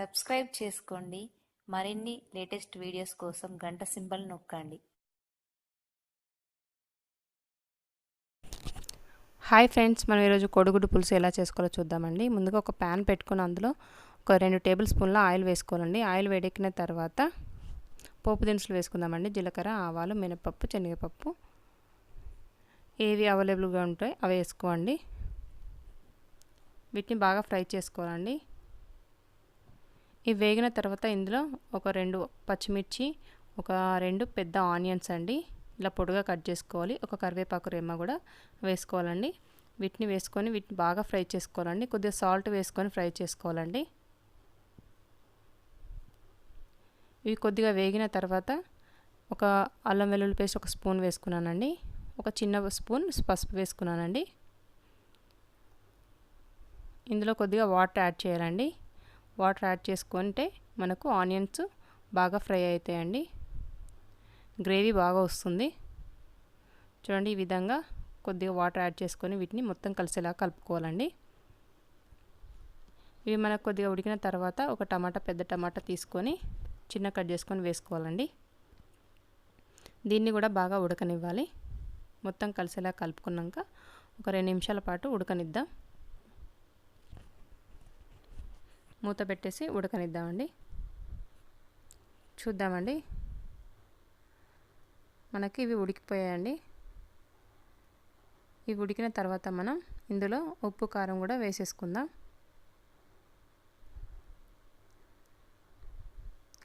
Subscribe చేసుకోండి. మరిన్ని latest videos కోసం గంట సింబల్ నొక్కండి. హాయ్ ఫ్రెండ్స్, మనం ఈరోజు కోడిగుడ్డు పులుసు ఎలా చేసుకోవాలో చూద్దామండి. ముందుగా ఒక ప్యాన్ పెట్టుకుని అందులో ఒక 2 టేబుల్ స్పూన్ల ఆయిల్ వేసుకోవాలండి. ఆయిల్ వేడెక్కిన తర్వాత పోపు దినుసులు వేసుకుందామండి. జీలకర్ర, ఆవాలు, మినపప్పు, శనగపప్పు ఏవి అవైలబుల్గా ఉంటాయి అవి వేసుకోండి. వీటిని బాగా ఫ్రై చేసుకోవాలండి. ఇవి వేగిన తర్వాత ఇందులో ఒక 2 పచ్చిమిర్చి, ఒక 2 పెద్ద ఆనియన్స్ అండి ఇలా పొడిగా కట్ చేసుకోవాలి. ఒక కరివేపాకు రెమ్మ కూడా వేసుకోవాలండి. వీటిని వేసుకొని వీటిని బాగా ఫ్రై చేసుకోవాలండి. కొద్దిగా సాల్ట్ వేసుకొని ఫ్రై చేసుకోవాలండి. ఇవి కొద్దిగా వేగిన తర్వాత ఒక అల్లం వెల్లుల్లి పేస్ట్ ఒక స్పూన్ వేసుకున్నానండి. ఒక చిన్న స్పూన్ పసుపు వేసుకున్నానండి. ఇందులో కొద్దిగా వాటర్ యాడ్ చేయాలండి. వాటర్ యాడ్ చేసుకుంటే మనకు ఆనియన్స్ బాగా ఫ్రై అవుతాయండి. గ్రేవీ బాగా వస్తుంది. చూడండి, ఈ విధంగా కొద్దిగా వాటర్ యాడ్ చేసుకొని వీటిని మొత్తం కలిసేలా కలుపుకోవాలండి. ఇవి మనకు కొద్దిగా ఉడికిన తర్వాత ఒక పెద్ద టమాటా తీసుకొని చిన్న కట్ చేసుకొని వేసుకోవాలండి. దీన్ని కూడా బాగా ఉడకనివ్వాలి. మొత్తం కలిసేలా కలుపుకున్నాక ఒక 2 నిమిషాల పాటు ఉడకనిద్దాం. మూత పెట్టేసి ఉడకనిద్దామండి. చూద్దామండి, మనకి ఇవి ఉడికిపోయాయండి. ఇవి ఉడికిన తర్వాత మనం ఇందులో ఉప్పు కారం కూడా వేసేసుకుందాం.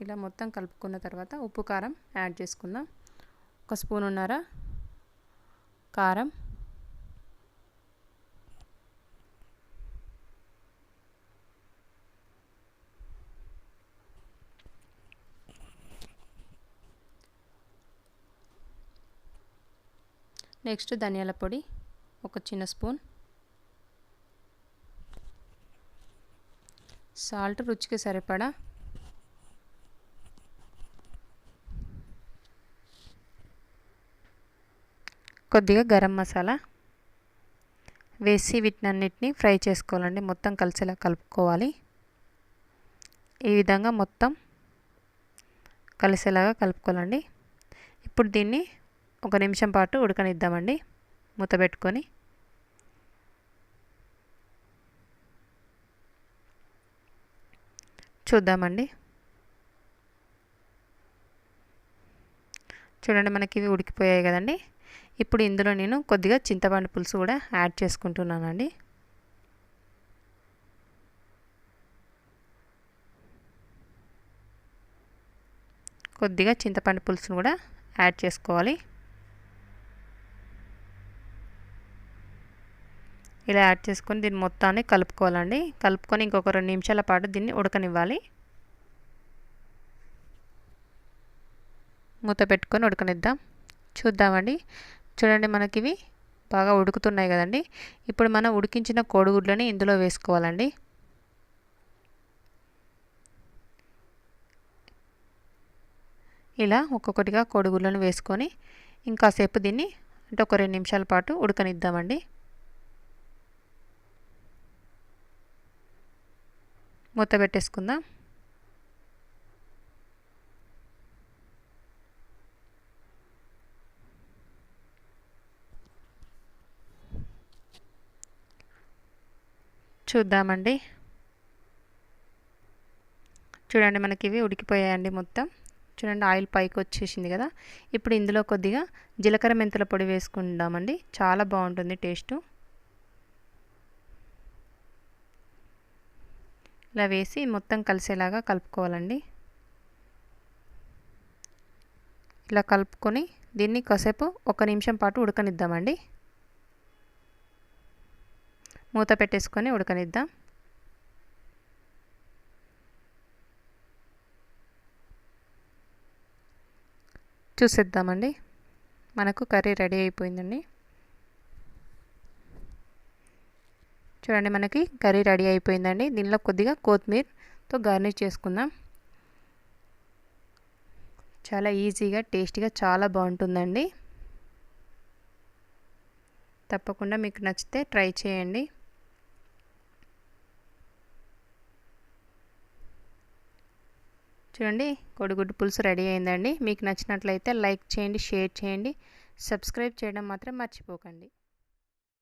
ఇలా మొత్తం కలుపుకున్న తర్వాత ఉప్పు కారం యాడ్ చేసుకుందాం. 1 స్పూనున్నర కారం, నెక్స్ట్ ధనియాల పొడి ఒక చిన్న స్పూన్, సాల్ట్ రుచికి సరిపడా, కొద్దిగా గరం మసాలా వేసి వీటినన్నిటిని ఫ్రై చేసుకోవాలండి. మొత్తం కలిసేలా కలుపుకోవాలి. ఈ విధంగా మొత్తం కలిసేలాగా కలుపుకోవాలండి. ఇప్పుడు దీన్ని 1 నిమిషం పాటు ఉడకనిద్దామండి మూత పెట్టుకొని. చూద్దామండి, చూడండి మనకి ఇవి ఉడికిపోయాయి కదండి. ఇప్పుడు ఇందులో నేను కొద్దిగా చింతపండు పులుసు కూడా యాడ్ చేసుకుంటున్నానండి. కొద్దిగా చింతపండు పులుసును కూడా యాడ్ చేసుకోవాలి. ఇలా యాడ్ చేసుకొని దీన్ని మొత్తాన్ని కలుపుకోవాలండి. కలుపుకొని ఇంకొక 2 నిమిషాల పాటు దీన్ని ఉడకనివ్వాలి. మూత పెట్టుకొని ఉడకనిద్దాం. చూద్దామండి, చూడండి మనకి ఇవి బాగా ఉడుకుతున్నాయి కదండి. ఇప్పుడు మనం ఉడికించిన కోడిగుడ్లని ఇందులో వేసుకోవాలండి. ఇలా ఒక్కొక్కటిగా కోడిగుడ్లను వేసుకొని ఇంకాసేపు దీన్ని అంటే ఒక 2 నిమిషాల పాటు ఉడకనిద్దామండి. మూత పెట్టేసుకుందాం. చూద్దామండి, చూడండి మనకి ఇవి ఉడికిపోయాయండి మొత్తం. చూడండి, ఆయిల్ పైకి వచ్చేసింది కదా. ఇప్పుడు ఇందులో కొద్దిగా జీలకర్ర మెంతుల పొడి వేసుకుందామండి. చాలా బాగుంటుంది టేస్ట్. ఇలా వేసి మొత్తం కలిసేలాగా కలుపుకోవాలండి. ఇలా కలుపుకొని దీన్ని కాసేపు 1 నిమిషం పాటు ఉడకనిద్దామండి. మూత పెట్టేసుకొని ఉడకనిద్దాం. చూసేద్దామండి, మనకు కర్రీ రెడీ అయిపోయిందండి. చూడండి, మనకి కర్రీ రెడీ అయిపోయిందండి. దీనిలో కొద్దిగా కొత్తిమీరతో గార్నిష్ చేసుకుందాం. చాలా ఈజీగా టేస్టీగా చాలా బాగుంటుందండి. తప్పకుండా మీకు నచ్చితే ట్రై చేయండి. చూడండి కోడిగుడ్డు పులుసు రెడీ అయిందండి. మీకు నచ్చినట్లయితే లైక్ చేయండి, షేర్ చేయండి, సబ్స్క్రైబ్ చేయడం మాత్రం మర్చిపోకండి.